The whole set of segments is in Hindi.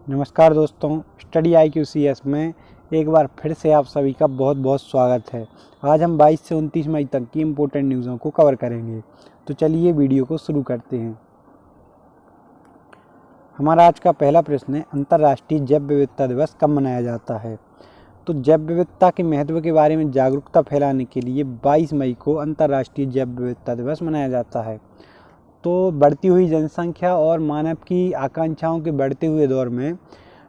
नमस्कार दोस्तों, स्टडी IQCS में एक बार फिर से आप सभी का बहुत बहुत स्वागत है। आज हम 22 से 29 मई तक की इम्पोर्टेंट न्यूज़ों को कवर करेंगे। तो चलिए वीडियो को शुरू करते हैं। हमारा आज का पहला प्रश्न है, अंतर्राष्ट्रीय जैव विविधता दिवस कब मनाया जाता है? तो जैव विविधता के महत्व के बारे में जागरूकता फैलाने के लिए 22 मई को अंतर्राष्ट्रीय जैव विविधता दिवस मनाया जाता है। तो बढ़ती हुई जनसंख्या और मानव की आकांक्षाओं के बढ़ते हुए दौर में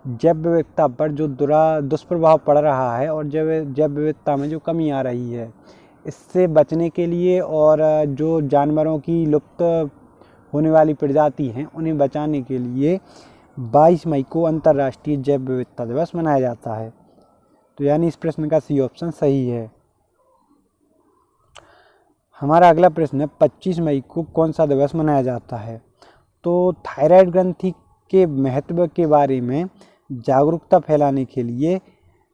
जैव विविधता पर जो दुष्प्रभाव पड़ रहा है और जैव विविधता में जो कमी आ रही है, इससे बचने के लिए और जो जानवरों की लुप्त होने वाली प्रजाति हैं उन्हें बचाने के लिए 22 मई को अंतर्राष्ट्रीय जैव विविधता दिवस मनाया जाता है। तो यानी इस प्रश्न का सी ऑप्शन सही है। हमारा अगला प्रश्न है, 25 मई को कौन सा दिवस मनाया जाता है? तो थायराइड ग्रंथि के महत्व के बारे में जागरूकता फैलाने के लिए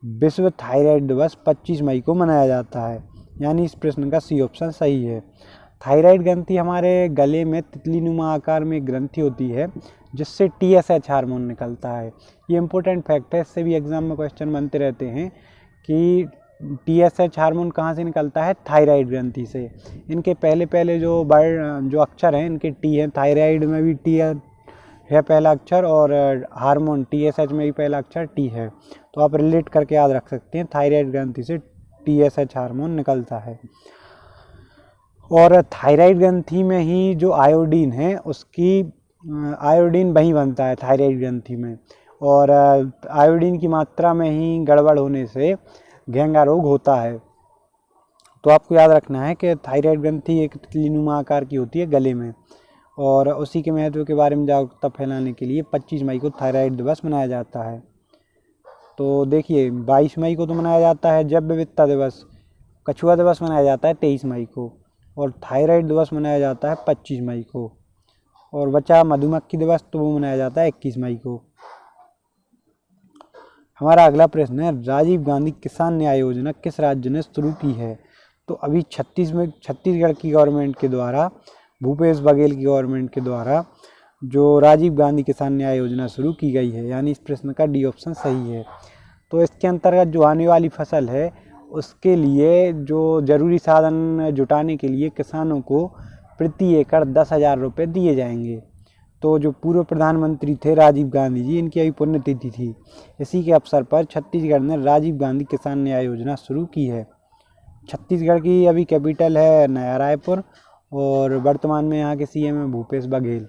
विश्व थायराइड दिवस 25 मई को मनाया जाता है। यानी इस प्रश्न का सी ऑप्शन सही है। थायराइड ग्रंथि हमारे गले में तितलीनुमा आकार में ग्रंथि होती है जिससे TSH हार्मोन निकलता है। ये इम्पोर्टेंट फैक्ट है, इससे भी एग्जाम में क्वेश्चन बनते रहते हैं कि TSH हार्मोन कहाँ से निकलता है? थायराइड ग्रंथि से। इनके पहले जो अक्षर हैं इनके T हैं, थायराइड में भी T है पहला अक्षर और हार्मोन TSH में भी पहला अक्षर T है। तो आप रिलेट करके याद रख सकते हैं, थायराइड ग्रंथि से TSH हार्मोन निकलता है। और थायराइड ग्रंथि में ही जो आयोडीन है उसकी आयोडीन वहीं बनता है थायराइड ग्रंथि में, और आयोडीन की मात्रा में ही गड़बड़ होने से घेंगा रोग होता है। तो आपको याद रखना है कि थायराइड ग्रंथि एक तितलीनुमा आकार की होती है गले में, और उसी के महत्व के बारे में जागरूकता फैलाने के लिए 25 मई को थायराइड दिवस मनाया जाता है। तो देखिए 22 मई को तो मनाया जाता है जैव विविधता दिवस, कछुआ दिवस मनाया जाता है 23 मई को, और थायराइड दिवस मनाया जाता है 25 मई को, और बचा मधुमक्खी दिवस तो वो मनाया जाता है 21 मई को। हमारा अगला प्रश्न है, राजीव गांधी किसान न्याय योजना किस राज्य ने शुरू की है? तो अभी छत्तीसगढ़ की गवर्नमेंट के द्वारा, भूपेश बघेल की गवर्नमेंट के द्वारा जो राजीव गांधी किसान न्याय योजना शुरू की गई है। यानी इस प्रश्न का डी ऑप्शन सही है। तो इसके अंतर्गत जो आने वाली फसल है उसके लिए जो जरूरी साधन जुटाने के लिए किसानों को प्रति एकड़ 10,000 रुपये दिए जाएंगे। तो जो पूर्व प्रधानमंत्री थे राजीव गांधी जी, इनकी अभी पुण्यतिथि थी। इसी के अवसर पर छत्तीसगढ़ ने राजीव गांधी किसान न्याय योजना शुरू की है। छत्तीसगढ़ की अभी कैपिटल है नया रायपुर, और वर्तमान में यहाँ के CM है भूपेश बघेल।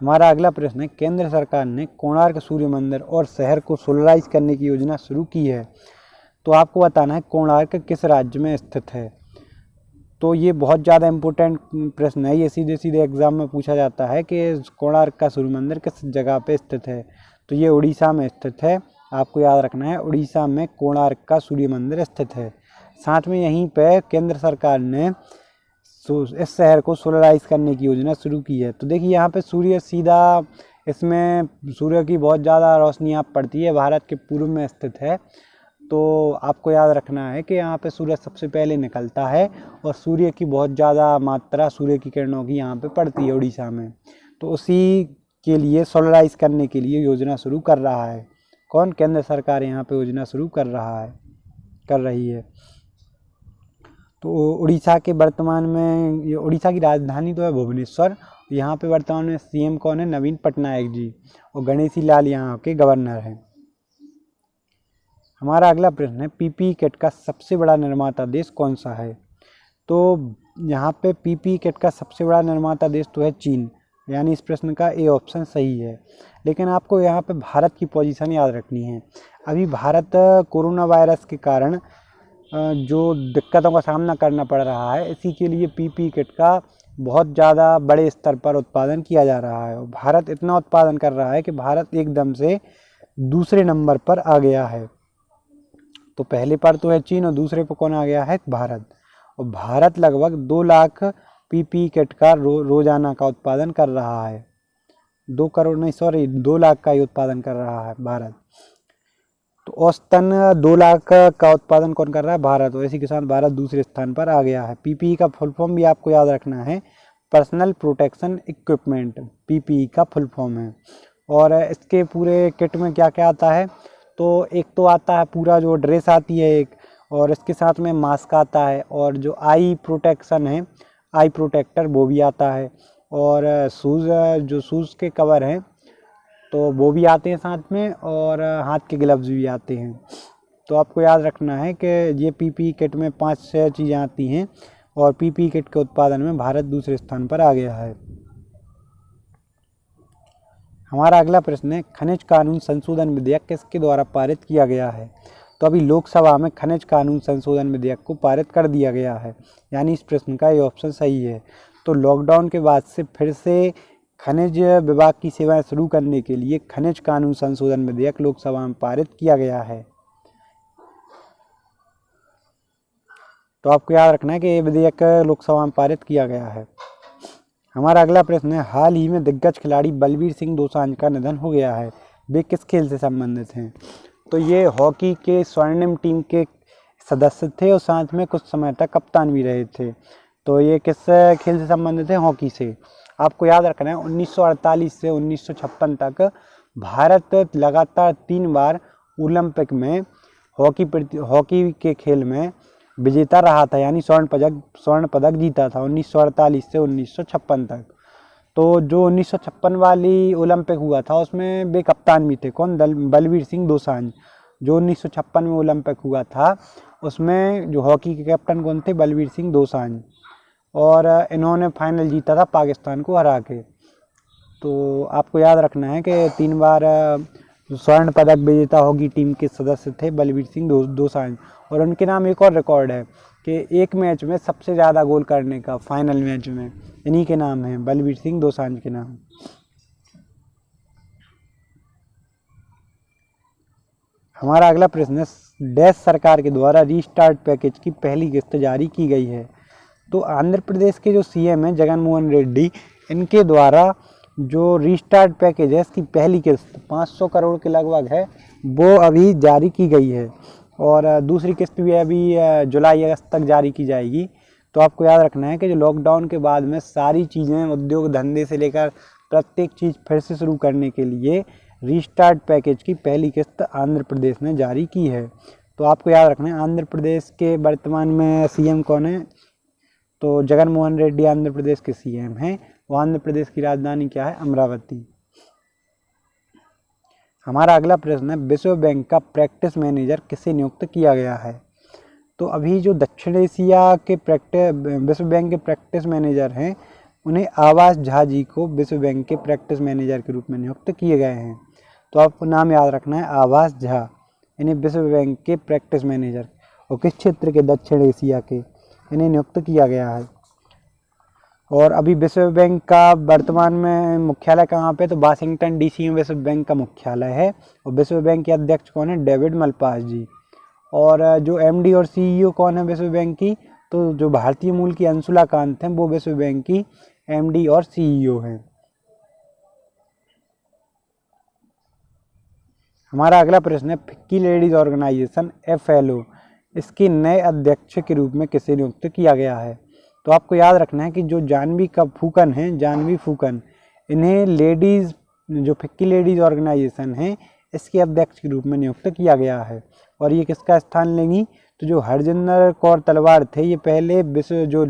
हमारा अगला प्रश्न है, केंद्र सरकार ने कोणार्क सूर्य मंदिर और शहर को सोलराइज करने की योजना शुरू की है। तो आपको बताना है कोणार्क किस राज्य में स्थित है। तो ये बहुत ज़्यादा इम्पोर्टेंट प्रश्न है, ये सीधे एग्जाम में पूछा जाता है कि कोणार्क का सूर्य मंदिर किस जगह पे स्थित है। तो ये उड़ीसा में स्थित है, आपको याद रखना है, उड़ीसा में कोणार्क का सूर्य मंदिर स्थित है। साथ में यहीं पे केंद्र सरकार ने इस शहर को सोलराइज करने की योजना शुरू की है। तो देखिए यहाँ पे सूर्य सीधा, इसमें सूर्य की बहुत ज़्यादा रोशनी यहाँ पड़ती है, भारत के पूर्व में स्थित है। तो आपको याद रखना है कि यहाँ पे सूर्य सबसे पहले निकलता है और सूर्य की बहुत ज़्यादा मात्रा सूर्य की किरणों की यहाँ पे पड़ती है उड़ीसा में। तो उसी के लिए सोलराइज करने के लिए योजना शुरू कर रहा है कौन? केंद्र सरकार यहाँ पे योजना शुरू कर रही है। तो उड़ीसा के वर्तमान में, ये उड़ीसा की राजधानी तो है भुवनेश्वर। यहाँ पे वर्तमान में CM कौन है? नवीन पटनायक जी, और गणेशी लाल यहाँ के गवर्नर हैं। हमारा अगला प्रश्न है, PPE किट का सबसे बड़ा निर्माता देश कौन सा है? तो यहाँ पे PPE किट का सबसे बड़ा निर्माता देश तो है चीन। यानी इस प्रश्न का A ऑप्शन सही है। लेकिन आपको यहाँ पे भारत की पोजीशन याद रखनी है। अभी भारत कोरोना वायरस के कारण जो दिक्कतों का सामना करना पड़ रहा है, इसी के लिए PPE किट का बहुत ज़्यादा बड़े स्तर पर उत्पादन किया जा रहा है। और भारत इतना उत्पादन कर रहा है कि भारत एकदम से दूसरे नंबर पर आ गया है। तो पहले पर तो है चीन और दूसरे पर कौन आ गया है? भारत। और भारत लगभग 2 लाख PPE किट का रोजाना का उत्पादन कर रहा है। 2 लाख का ही उत्पादन कर रहा है भारत। तो औसतन 2 लाख का उत्पादन कौन कर रहा है? भारत। और इसी के साथ भारत दूसरे स्थान पर आ गया है। PPE का फुल फॉर्म भी आपको याद रखना है, पर्सनल प्रोटेक्शन इक्विपमेंट, पीपीई का फुल फॉर्म है। और इसके पूरे किट में क्या क्या आता है, तो एक तो आता है पूरा जो ड्रेस आती है एक, और इसके साथ में मास्क आता है, और जो आई प्रोटेक्शन है, आई प्रोटेक्टर वो भी आता है, और शूज़, जो शूज़ के कवर हैं तो वो भी आते हैं साथ में, और हाथ के ग्लव्स भी आते हैं। तो आपको याद रखना है कि ये पीपीई किट में 5-6 चीज़ें आती हैं, और पीपीई किट के उत्पादन में भारत दूसरे स्थान पर आ गया है। हमारा अगला प्रश्न है, खनिज कानून संशोधन विधेयक किसके द्वारा पारित किया गया है? तो अभी लोकसभा में खनिज कानून संशोधन विधेयक को पारित कर दिया गया है, यानी इस प्रश्न का ये ऑप्शन सही है। तो लॉकडाउन के बाद से फिर से खनिज विभाग की सेवाएं शुरू करने के लिए खनिज कानून संशोधन विधेयक लोकसभा में पारित किया गया है। तो आपको याद रखना है कि ये विधेयक लोकसभा में पारित किया गया है। हमारा अगला प्रश्न है, हाल ही में दिग्गज खिलाड़ी बलवीर सिंह दोसांझ का निधन हो गया है, वे किस खेल से संबंधित हैं? तो ये हॉकी के स्वर्णिम टीम के सदस्य थे और साथ में कुछ समय तक कप्तान भी रहे थे। तो ये किस खेल से संबंधित है? हॉकी से। आपको याद रखना है 1948 से 1956 तक भारत लगातार 3 बार ओलंपिक में हॉकी के खेल में विजेता रहा था, यानी स्वर्ण पदक जीता था 1948 से 1956 तक। तो जो 1956 वाली ओलंपिक हुआ था उसमें वे कप्तान भी थे, कौन? बलवीर सिंह दोसांझ। जो 1956 में ओलंपिक हुआ था उसमें जो हॉकी के कैप्टन कौन थे? बलवीर सिंह दोसांझ। और इन्होंने फाइनल जीता था पाकिस्तान को हरा के। तो आपको याद रखना है कि 3 बार स्वर्ण पदक विजेता हॉकी टीम के सदस्य थे बलवीर सिंह दोसांझ। और उनके नाम एक और रिकॉर्ड है कि एक मैच में सबसे ज़्यादा गोल करने का, फाइनल मैच में, इन्हीं के नाम है, बलवीर सिंह दोसांझ के नाम। हमारा अगला प्रश्न है, डैश सरकार के द्वारा रीस्टार्ट पैकेज की पहली किस्त जारी की गई है? तो आंध्र प्रदेश के जो सीएम हैं जगन मोहन रेड्डी, इनके द्वारा जो रीस्टार्ट पैकेज है इसकी पहली किस्त 500 करोड़ के लगभग है, वो अभी जारी की गई है, और दूसरी किस्त भी अभी जुलाई अगस्त तक जारी की जाएगी। तो आपको याद रखना है कि जो लॉकडाउन के बाद में सारी चीज़ें, उद्योग धंधे से लेकर प्रत्येक चीज़ फिर से शुरू करने के लिए रीस्टार्ट पैकेज की पहली किस्त आंध्र प्रदेश ने जारी की है। तो आपको याद रखना है आंध्र प्रदेश के वर्तमान में सीएम कौन है? तो जगन मोहन रेड्डी आंध्र प्रदेश के सीएम हैं। वो आंध्र प्रदेश की राजधानी क्या है? अमरावती। हमारा अगला प्रश्न है, विश्व बैंक का प्रैक्टिस मैनेजर किसे नियुक्त किया गया है? तो अभी जो दक्षिण एशिया के विश्व बैंक के प्रैक्टिस मैनेजर हैं, उन्हें आवास झा जी को विश्व बैंक के प्रैक्टिस मैनेजर के रूप में नियुक्त किए गए हैं। तो आपको नाम याद रखना है, आवास झा, इन्हें विश्व बैंक के प्रैक्टिस मैनेजर, और किस क्षेत्र के? दक्षिण एशिया के, इन्हें नियुक्त किया गया है। और अभी विश्व बैंक का वर्तमान में मुख्यालय कहाँ पे? तो वाशिंगटन डीसी में विश्व बैंक का मुख्यालय है, और विश्व बैंक के अध्यक्ष कौन है? डेविड मलपास जी। और जो एमडी और सीईओ कौन है विश्व बैंक की? तो जो भारतीय मूल की अंशुला कांत हैं, वो विश्व बैंक की एमडी और सीईओ हैं। हमारा अगला प्रश्न है, फिक्की लेडीज ऑर्गेनाइजेशन FLO, इसके नए अध्यक्ष के रूप में किसे नियुक्त किया गया है? तो आपको याद रखना है कि जो जानवी फूकन हैं, जानवी फूकन, इन्हें लेडीज़, जो फिक्की लेडीज़ ऑर्गेनाइजेशन है, इसके अध्यक्ष के रूप में नियुक्त किया गया है। और ये किसका स्थान लेंगी? तो जो हरजिंदर कौर तलवार थे, ये पहले विश्व जो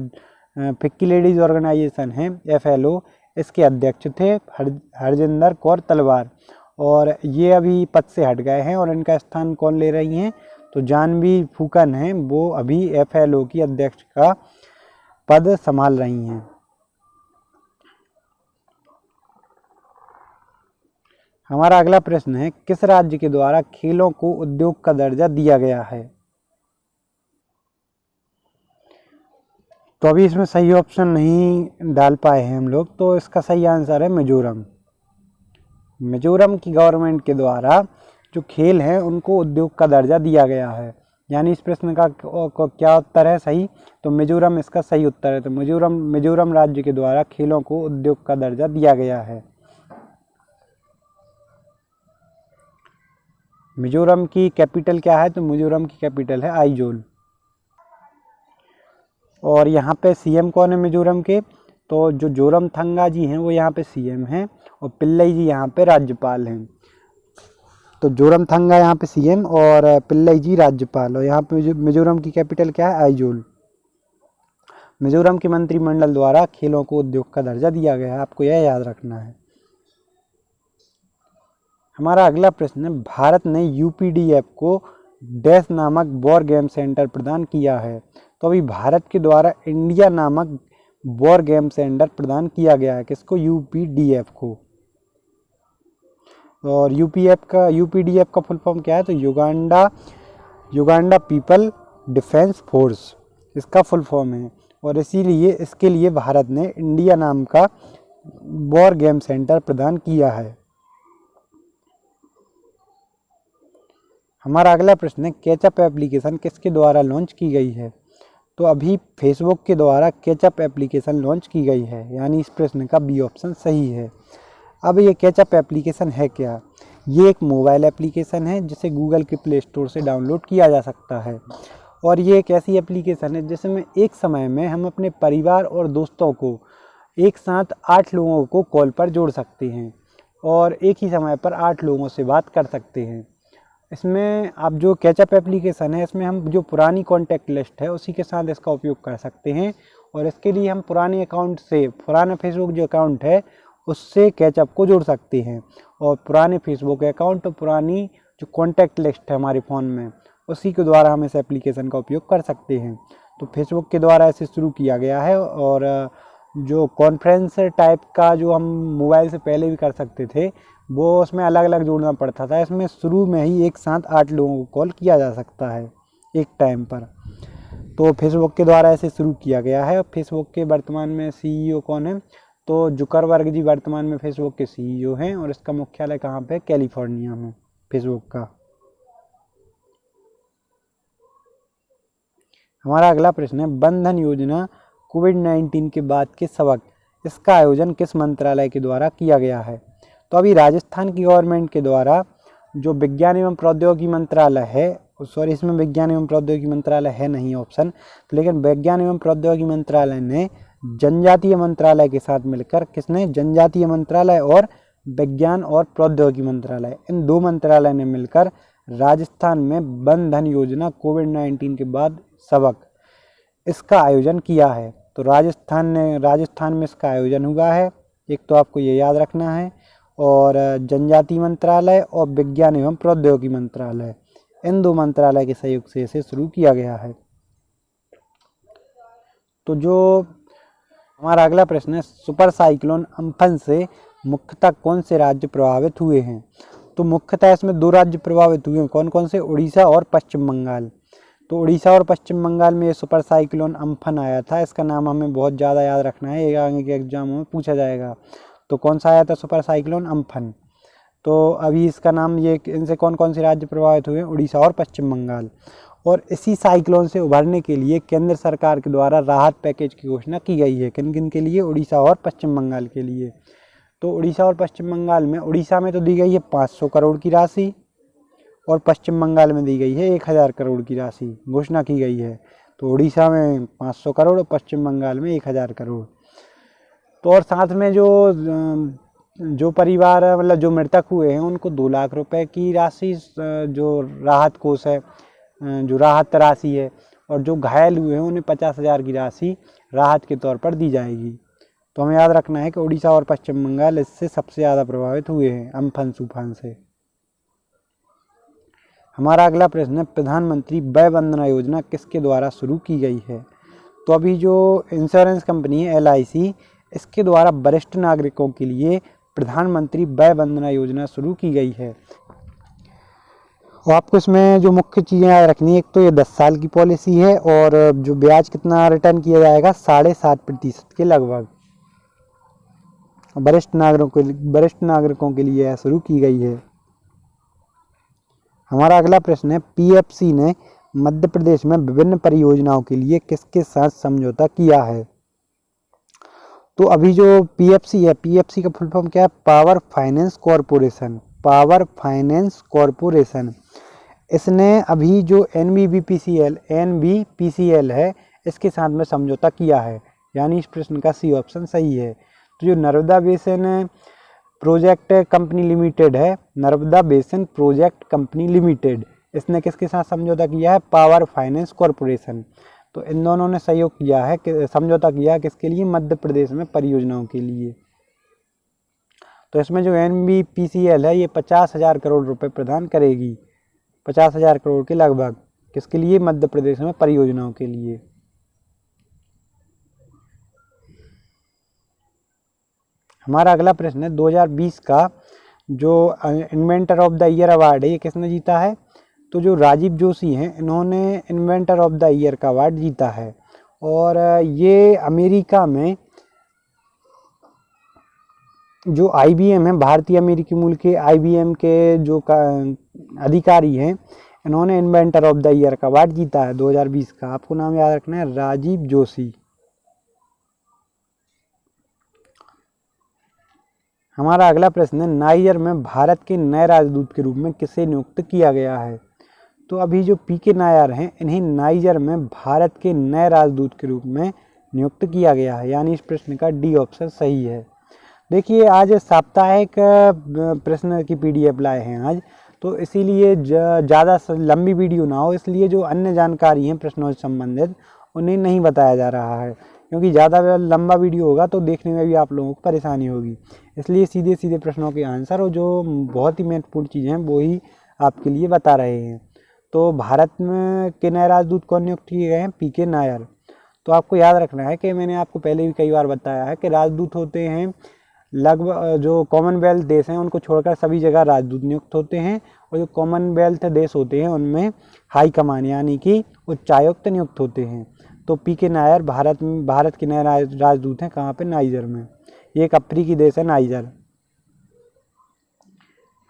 फिक्की लेडीज़ ऑर्गेनाइजेशन है FLO, इसके अध्यक्ष थे हरजिंदर कौर तलवार, और ये अभी पद से हट गए हैं, और इनका स्थान कौन ले रही हैं? तो जानवी फूकन हैं, वो अभी FLO की अध्यक्ष का पद संभाल रही हैं। हमारा अगला प्रश्न है, किस राज्य के द्वारा खेलों को उद्योग का दर्जा दिया गया है? तो अभी इसमें सही ऑप्शन नहीं डाल पाए हैं हम लोग, तो इसका सही आंसर है मिजोरम। मिजोरम की गवर्नमेंट के द्वारा जो खेल हैं उनको उद्योग का दर्जा दिया गया है, यानी इस प्रश्न का क्या उत्तर है सही? तो मिजोरम इसका सही उत्तर है। तो मिजोरम राज्य के द्वारा खेलों को उद्योग का दर्जा दिया गया है। मिजोरम की कैपिटल क्या है? तो मिजोरम की कैपिटल है आइजोल। और यहाँ पे सीएम कौन है मिजोरम के? तो जो जोरामथंगा जी हैं वो यहाँ पे सीएम हैं और पिल्लई जी यहाँ पे राज्यपाल हैं। तो जोरामथंगा यहाँ पे सीएम और पिल्लई जी राज्यपाल। और यहाँ पे मिजोरम की कैपिटल क्या है? आइजोल। मिजोरम के मंत्रिमंडल द्वारा खेलों को उद्योग का दर्जा दिया गया है, आपको यह याद रखना है। हमारा अगला प्रश्न है, भारत ने यूपीडीएफ को डैश नामक वॉर गेम सेंटर प्रदान किया है। तो अभी भारत के द्वारा इंडिया नामक वॉर गेम सेंटर प्रदान किया गया है, किसको? यूपीडीएफ को। और यूपीडीएफ का फुल फॉर्म क्या है? तो युगांडा पीपल डिफेंस फोर्स इसका फुल फॉर्म है। और इसीलिए इसके लिए भारत ने इंडिया नाम का वॉर गेम सेंटर प्रदान किया है। हमारा अगला प्रश्न है, केचअप एप्लीकेशन किसके द्वारा लॉन्च की गई है? तो अभी फेसबुक के द्वारा केचअप एप्लीकेशन लॉन्च की गई है, यानी इस प्रश्न का बी ऑप्शन सही है। अब ये केचअप एप्लीकेशन है क्या? ये एक मोबाइल एप्लीकेशन है जिसे गूगल के प्ले स्टोर से डाउनलोड किया जा सकता है। और ये एक ऐसी एप्लीकेशन है जिसमें एक समय में हम अपने परिवार और दोस्तों को एक साथ 8 लोगों को कॉल पर जोड़ सकते हैं और एक ही समय पर 8 लोगों से बात कर सकते हैं। इसमें अब जो केचअप एप्लीकेशन है, इसमें हम जो पुरानी कॉन्टैक्ट लिस्ट है उसी के साथ इसका उपयोग कर सकते हैं। और इसके लिए हम पुराने अकाउंट से, पुराना फेसबुक जो अकाउंट है उससे केचअप को जोड़ सकते हैं और पुराने फेसबुक अकाउंट और पुरानी जो कॉन्टैक्ट लिस्ट है हमारे फ़ोन में उसी के द्वारा हम इस एप्लीकेशन का उपयोग कर सकते हैं। तो फेसबुक के द्वारा इसे शुरू किया गया है। और जो कॉन्फ्रेंस टाइप का जो हम मोबाइल से पहले भी कर सकते थे वो उसमें अलग अलग जोड़ना पड़ता था, इसमें शुरू में ही एक साथ 8 लोगों को कॉल किया जा सकता है एक टाइम पर। तो फेसबुक के द्वारा इसे शुरू किया गया है। फेसबुक के वर्तमान में सीईओ कौन है? तो जुकरबर्ग जी वर्तमान में फेसबुक के सीईओ हैं और इसका मुख्यालय कहाँ पे? कैलिफोर्निया में फेसबुक का। हमारा अगला प्रश्न है, बंधन योजना कोविड-19 के बाद के सबक, इसका आयोजन किस मंत्रालय के द्वारा किया गया है? तो अभी राजस्थान की गवर्नमेंट के द्वारा जो विज्ञान एवं प्रौद्योगिकी मंत्रालय है, सॉरी इसमें विज्ञान एवं प्रौद्योगिकी मंत्रालय है नहीं ऑप्शन, लेकिन विज्ञान एवं प्रौद्योगिकी मंत्रालय ने जनजातीय मंत्रालय के साथ मिलकर, किसने? जनजातीय मंत्रालय और विज्ञान और प्रौद्योगिकी मंत्रालय, इन 2 मंत्रालय ने मिलकर राजस्थान में वन धन योजना कोविड-19 के बाद सबक इसका आयोजन किया है। तो राजस्थान में इसका आयोजन हुआ है, एक तो आपको ये याद रखना है। और जनजातीय मंत्रालय और विज्ञान एवं प्रौद्योगिकी मंत्रालय, इन 2 मंत्रालय के सहयोग से इसे शुरू किया गया है। तो जो हमारा अगला प्रश्न है, सुपर साइक्लोन अम्फन से मुख्यतः कौन से राज्य प्रभावित हुए हैं? तो मुख्यतः इसमें 2 राज्य प्रभावित हुए हैं, कौन कौन से? उड़ीसा और पश्चिम बंगाल। तो उड़ीसा और पश्चिम बंगाल में ये सुपर साइक्लोन अम्फन आया था, इसका नाम हमें बहुत ज़्यादा याद रखना है, ये आगे के एग्जामों में पूछा जाएगा। तो कौन सा आया था? Super cyclone Amphan. तो अभी इसका नाम, ये इनसे कौन कौन से राज्य प्रभावित हुए? उड़ीसा और पश्चिम बंगाल। और इसी साइक्लोन से उभरने के लिए केंद्र सरकार के द्वारा राहत पैकेज की घोषणा की गई है। किन किन के लिए? उड़ीसा और पश्चिम बंगाल के लिए। तो उड़ीसा और पश्चिम बंगाल में, उड़ीसा में तो दी गई है 500 करोड़ की राशि और पश्चिम बंगाल में दी गई है 1000 करोड़ की राशि घोषणा की गई है। तो उड़ीसा में 500 करोड़ और पश्चिम बंगाल में 1000 करोड़। तो और साथ में जो परिवार, मतलब जो मृतक हुए हैं उनको 2 लाख रुपए की राशि, जो राहत कोष है, जो राहत राशि है, और जो घायल हुए हैं उन्हें 50,000 की राशि राहत के तौर पर दी जाएगी। तो हमें याद रखना है कि उड़ीसा और पश्चिम बंगाल इससे सबसे ज़्यादा प्रभावित हुए हैं अम्फन तूफान से। हमारा अगला प्रश्न है, प्रधानमंत्री वय वंदना योजना किसके द्वारा शुरू की गई है? तो अभी जो इंश्योरेंस कंपनी है LIC, इसके द्वारा वरिष्ठ नागरिकों के लिए प्रधानमंत्री वय वंदना योजना शुरू की गई है। और आपको इसमें जो मुख्य चीज़ें याद रखनी है, एक तो ये 10 साल की पॉलिसी है और जो ब्याज कितना रिटर्न किया जाएगा? 7.5% के लगभग। वरिष्ठ नागरिकों के लिए यह शुरू की गई है। हमारा अगला प्रश्न है, PFC ने मध्य प्रदेश में विभिन्न परियोजनाओं के लिए किसके साथ समझौता किया है? तो अभी जो PFC है, PFC का फुल फॉर्म क्या है? Power finance corporation. Power finance corporation, इसने अभी जो NBPCL है इसके साथ में समझौता किया है। यानी इस प्रश्न का सी ऑप्शन सही है। तो जो Narmada basin project company limited है, Narmada basin project company limited, इसने किसके साथ समझौता किया है? Power finance corporation. तो इन दोनों ने सहयोग किया है, समझौता किया है किसके लिए? मध्य प्रदेश में परियोजनाओं के लिए। तो इसमें जो NBPCL है ये 50,000 करोड़ रुपए प्रदान करेगी, 50,000 करोड़ के लगभग, किसके लिए? मध्य प्रदेश में परियोजनाओं के लिए। हमारा अगला प्रश्न है 2020 का जो inventor of the year award है ये किसने जीता है? तो जो राजीव जोशी हैं इन्होंने इन्वेंटर ऑफ द ईयर का अवार्ड जीता है। और ये अमेरिका में जो IBM है, भारतीय अमेरिकी मूल के IBM के जो अधिकारी हैं इन्होंने इन्वेंटर ऑफ द ईयर का अवार्ड जीता है 2020 का। आपको नाम याद रखना है, राजीव जोशी। हमारा अगला प्रश्न है नाइजर में भारत के नए राजदूत के रूप में किसे नियुक्त किया गया है? तो अभी जो PK नायर हैं इन्हें नाइजर में भारत के नए राजदूत के रूप में नियुक्त किया गया है, यानी इस प्रश्न का डी ऑप्शन सही है। देखिए आज साप्ताहिक प्रश्न की PDF लाए हैं आज, तो इसीलिए ज़्यादा लंबी वीडियो ना हो, इसलिए जो अन्य जानकारी हैं प्रश्नों से संबंधित उन्हें नहीं बताया जा रहा है, क्योंकि ज़्यादा लंबा वीडियो होगा तो देखने में भी आप लोगों को परेशानी होगी। इसलिए सीधे सीधे प्रश्नों के आंसर और जो बहुत ही महत्वपूर्ण चीज़ें हैं वो ही आपके लिए बता रहे हैं। तो भारत में के नए राजदूत कौन नियुक्त किए गए हैं? PK नायर। तो आपको याद रखना है कि मैंने आपको पहले भी कई बार बताया है कि राजदूत होते हैं लगभग जो कॉमनवेल्थ देश हैं उनको छोड़कर सभी जगह राजदूत नियुक्त होते हैं, और जो कॉमनवेल्थ देश होते हैं उनमें हाई कमान यानी कि उच्चायुक्त नियुक्त होते हैं। तो PK नायर भारत के नए राजदूत हैं कहाँ पे? नाइजर में। ये एक अफ्रीकी देश है नाइजर।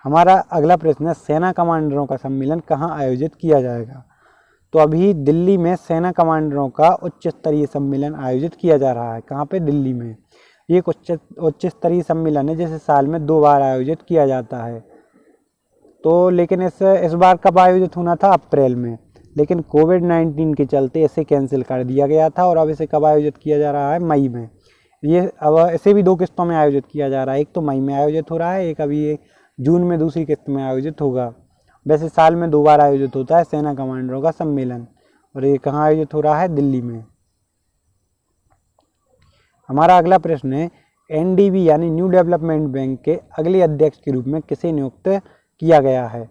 हमारा अगला प्रश्न है सेना कमांडरों का सम्मेलन कहाँ आयोजित किया जाएगा? तो अभी दिल्ली में सेना कमांडरों का उच्च स्तरीय सम्मेलन आयोजित किया जा रहा है। कहाँ पे? दिल्ली में। ये एक उच्च स्तरीय सम्मेलन है जिसे साल में 2 बार आयोजित किया जाता है। तो लेकिन इस बार कब आयोजित होना था? अप्रैल में, लेकिन कोविड-19 के चलते इसे कैंसिल कर दिया गया था और अब इसे कब आयोजित किया जा रहा है? मई में। ये अब इसे भी 2 किस्तों में आयोजित किया जा रहा है, एक तो मई में आयोजित हो रहा है, एक अभी जून में दूसरी किस्त में आयोजित होगा। वैसे साल में 2 बार आयोजित होता है सेना कमांडरों का सम्मेलन, और ये कहाँ आयोजित हो रहा है? दिल्ली में। हमारा अगला प्रश्न है NDB यानी न्यू डेवलपमेंट बैंक के अगले अध्यक्ष के रूप में किसे नियुक्त किया गया है?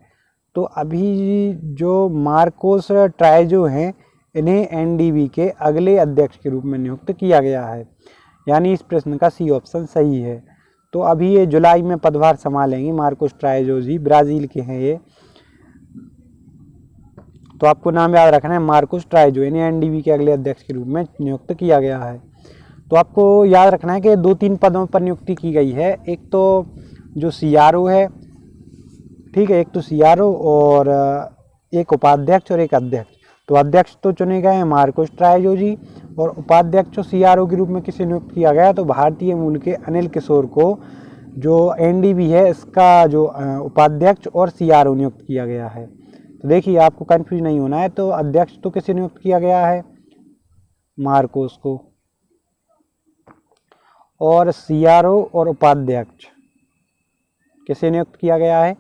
तो अभी जो मार्कोस ट्राइजो हैं इन्हें NDB के अगले अध्यक्ष के रूप में नियुक्त किया गया है, यानी इस प्रश्न का सी ऑप्शन सही है। तो अभी ये जुलाई में पदभार संभालेंगे मार्कोस ट्राइजो जी, ब्राज़ील के हैं ये। तो आपको नाम याद रखना है मार्कोस ट्राइजो, इन्हें NDB के अगले अध्यक्ष के रूप में नियुक्त किया गया है। तो आपको याद रखना है कि 2-3 पदों पर नियुक्ति की गई है, एक तो जो CRO है, ठीक है, एक तो CRO और एक उपाध्यक्ष और एक अध्यक्ष। तो अध्यक्ष तो चुने गए हैं मार्कोस ट्राइजो जी, और उपाध्यक्ष CRO के रूप में किसे नियुक्त किया गया? तो भारतीय मूल के अनिल किशोर को जो NDB है इसका जो उपाध्यक्ष और CRO नियुक्त किया गया है। तो देखिए आपको कंफ्यूज नहीं होना है, तो अध्यक्ष तो किसे नियुक्त किया गया है? मार्कोस को, और CRO और उपाध्यक्ष किसे नियुक्त किया गया है?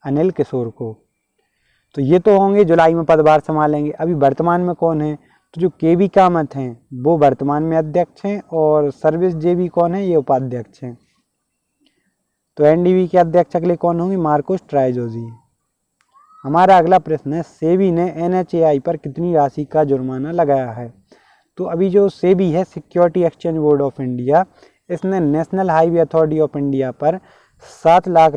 अनिल किशोर को। तो ये तो होंगे जुलाई में पदभार संभालेंगे। अभी वर्तमान में कौन है? तो जो KV कामत हैं वो वर्तमान में अध्यक्ष हैं, और सर्विस JV कौन है? ये उपाध्यक्ष हैं। तो NDB के अध्यक्ष अगले कौन होंगे? मार्कोस ट्राइजो जी। हमारा अगला प्रश्न है सेबी ने NHAI पर कितनी राशि का जुर्माना लगाया है? तो अभी जो सेबी है security exchange board of India, इसने national highway authority of India पर 7 लाख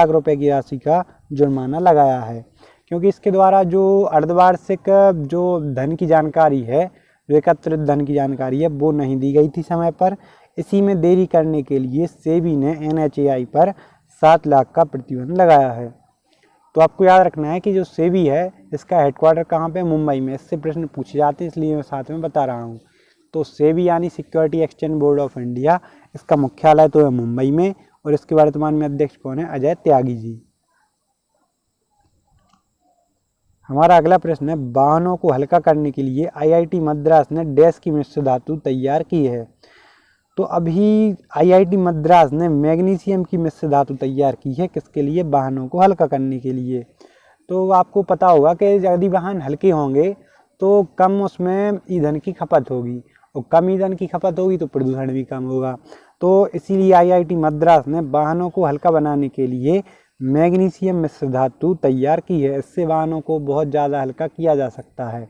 रुपए की राशि का जुर्माना लगाया है, क्योंकि इसके द्वारा जो अर्धवार्षिक जो धन की जानकारी है, जो एकत्रित धन की जानकारी है वो नहीं दी गई थी समय पर। इसी में देरी करने के लिए सेबी ने NHAI पर 7 लाख का प्रतिबंध लगाया है। तो आपको याद रखना है कि जो सेबी है इसका हेडक्वार्टर कहाँ पे? मुंबई में। इससे प्रश्न पूछे जाते हैं इसलिए मैं साथ में बता रहा हूँ। तो सेबी यानी security exchange board of India, इसका मुख्यालय तो है मुंबई में, और इसके वर्तमान में अध्यक्ष कौन है? अजय त्यागी जी। हमारा अगला प्रश्न है, वाहनों को हल्का करने के लिए आईआईटी मद्रास ने डैश की मिश्र धातु तैयार की है। तो अभी आईआईटी मद्रास ने मैग्नीशियम की मिश्र धातु तैयार की है, किसके लिए? वाहनों को हल्का करने के लिए। तो आपको पता होगा कि यदि वाहन हल्के होंगे तो कम उसमें ईंधन की खपत होगी, और कम ईंधन की खपत होगी तो प्रदूषण भी कम होगा। तो इसीलिए आईआईटी मद्रास ने वाहनों को हल्का बनाने के लिए मैग्नीशियम मिश्र धातु तैयार की है। इससे वाहनों को बहुत ज़्यादा हल्का किया जा सकता है।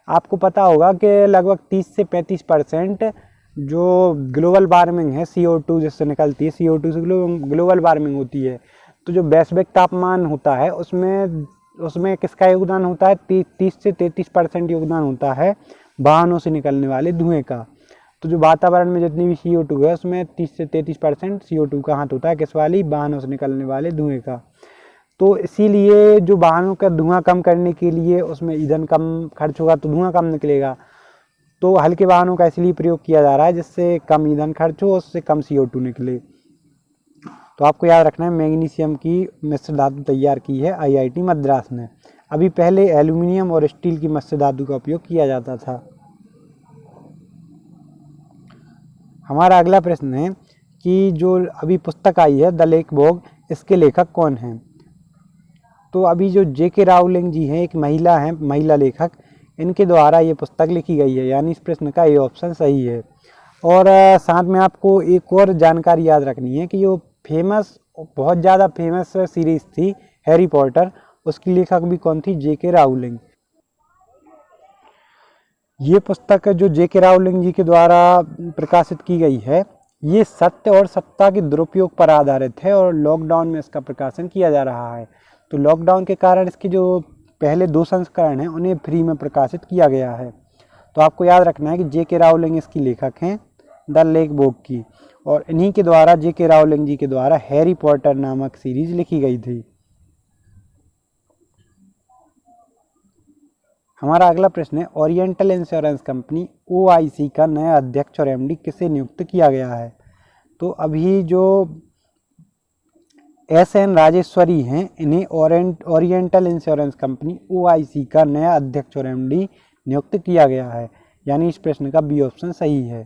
आपको पता होगा कि लगभग 30 से 35% जो ग्लोबल वार्मिंग है, CO2 जिससे निकलती है, CO2 से ग्लोबल वार्मिंग होती है। तो जो वैश्विक तापमान होता है उसमें किसका योगदान होता है? 30 से 33% योगदान होता है वाहनों से निकलने वाले धुएं का। तो जो वातावरण में जितनी भी CO2 है उसमें 30 से 33% CO2 का हाथ होता है, किस वाली? वाहनों से निकलने वाले धुएं का। तो इसीलिए जो वाहनों का धुआं कम करने के लिए उसमें ईंधन कम खर्च होगा तो धुआं कम निकलेगा। तो हल्के वाहनों का इसलिए प्रयोग किया जा रहा है जिससे कम ईंधन खर्च हो, उससे कम CO2 निकले। तो आपको याद रखना है, मैग्नीशियम की मिश्र धातु तैयार की है आईआईटी मद्रास ने। अभी पहले एल्यूमिनियम और स्टील की मिश्र धातु का उपयोग किया जाता था। हमारा अगला प्रश्न है कि जो अभी पुस्तक आई है द लेक बोग, इसके लेखक कौन हैं? तो अभी जो JK राउलिंग जी हैं, एक महिला हैं, महिला लेखक, इनके द्वारा ये पुस्तक लिखी गई है, यानी इस प्रश्न का ये ऑप्शन सही है। और साथ में आपको एक और जानकारी याद रखनी है कि जो बहुत ज़्यादा फेमस सीरीज़ थी हैरी पॉटर, उसकी लेखक भी कौन थी? JK Rowling. ये पुस्तक जो JK राउलिंग जी के द्वारा प्रकाशित की गई है, ये सत्य और सत्ता के दुरुपयोग पर आधारित है और लॉकडाउन में इसका प्रकाशन किया जा रहा है। तो लॉकडाउन के कारण इसके जो पहले 2 संस्करण हैं उन्हें फ्री में प्रकाशित किया गया है। तो आपको याद रखना है कि JK राउलिंग इसकी लेखक हैं द लेक बोग की, और इन्हीं के द्वारा JK राउलिंग जी के द्वारा हैरी पॉटर नामक सीरीज लिखी गई थी। हमारा अगला प्रश्न है, ओरिएंटल इंश्योरेंस कंपनी OIC का नया अध्यक्ष और MD किसे नियुक्त किया गया है? तो अभी जो SN राजेश्वरी हैं, इन्हें ओरिएंटल इंश्योरेंस कंपनी OIC का नया अध्यक्ष और MD नियुक्त किया गया है, यानी इस प्रश्न का B ऑप्शन सही है।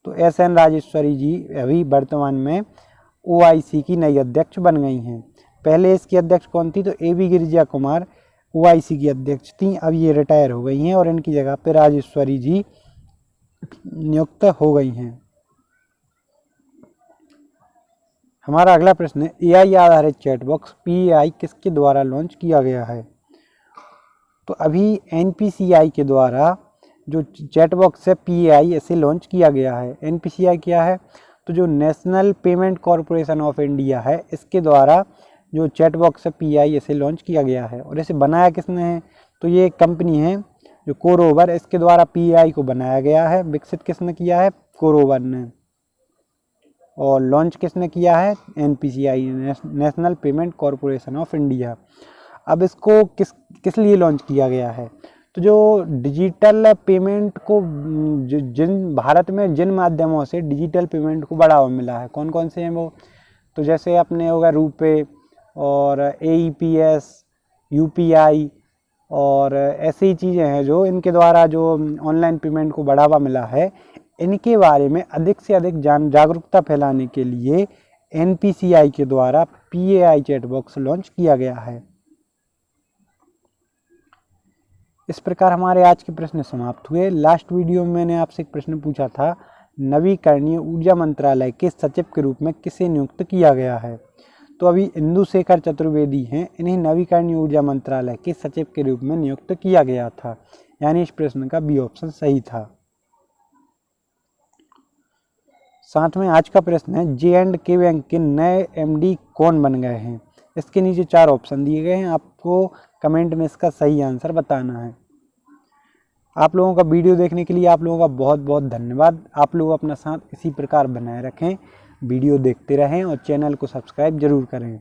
तो SN राजेश्वरी जी अभी वर्तमान में OIC की नई अध्यक्ष बन गई हैं। पहले इसकी अध्यक्ष कौन थी? तो AB गिरिजा कुमार OIC की अध्यक्ष थी, अब ये रिटायर हो गई हैं और इनकी जगह पे राजेश्वरी जी नियुक्त हो गई हैं। हमारा अगला प्रश्न है, AI आधारित चैट बॉक्स PAI किसके द्वारा लॉन्च किया गया है? तो अभी NPCI के द्वारा जो चैट बॉक्स है PAI इसे लॉन्च किया गया है। NPCI क्या है? तो जो national payment corporation of India है, इसके द्वारा जो चैट बॉक्स है PAI इसे लॉन्च किया गया है। और इसे बनाया किसने है? तो ये एक कंपनी है जो कोरोवर, इसके द्वारा PAI को बनाया गया है। विकसित किसने किया है? कोरोवर ने। और लॉन्च किसने किया है? NPCI, national payment corporation of India. अब इसको किस लिए लॉन्च किया गया है? तो जो डिजिटल पेमेंट को भारत में जिन माध्यमों से डिजिटल पेमेंट को बढ़ावा मिला है, कौन कौन से हैं वो? तो जैसे अपने होगा रुपे और AEPS, UPI और ऐसी ही चीज़ें हैं जो इनके द्वारा जो ऑनलाइन पेमेंट को बढ़ावा मिला है, इनके बारे में अधिक से अधिक जागरूकता फैलाने के लिए NPCI के द्वारा PAI चैट बॉक्स लॉन्च किया गया है। इस प्रकार हमारे आज के प्रश्न समाप्त हुए। लास्ट वीडियो में मैंने आपसे एक प्रश्न पूछा था, नवीकरणीय ऊर्जा मंत्रालय के सचिव के रूप में किसे नियुक्त किया गया है? तो अभी इंदुशेखर चतुर्वेदी हैं, इन्हें नवीकरणीय ऊर्जा मंत्रालय के सचिव के रूप में नियुक्त किया गया था, यानी इस प्रश्न का B ऑप्शन सही था। साथ में आज का प्रश्न है, J&K बैंक के नए MD कौन बन गए हैं? इसके नीचे 4 ऑप्शन दिए गए हैं, आपको कमेंट में इसका सही आंसर बताना है। आप लोगों का वीडियो देखने के लिए आप लोगों का बहुत बहुत धन्यवाद। आप लोग अपना साथ इसी प्रकार बनाए रखें, वीडियो देखते रहें और चैनल को सब्सक्राइब जरूर करें।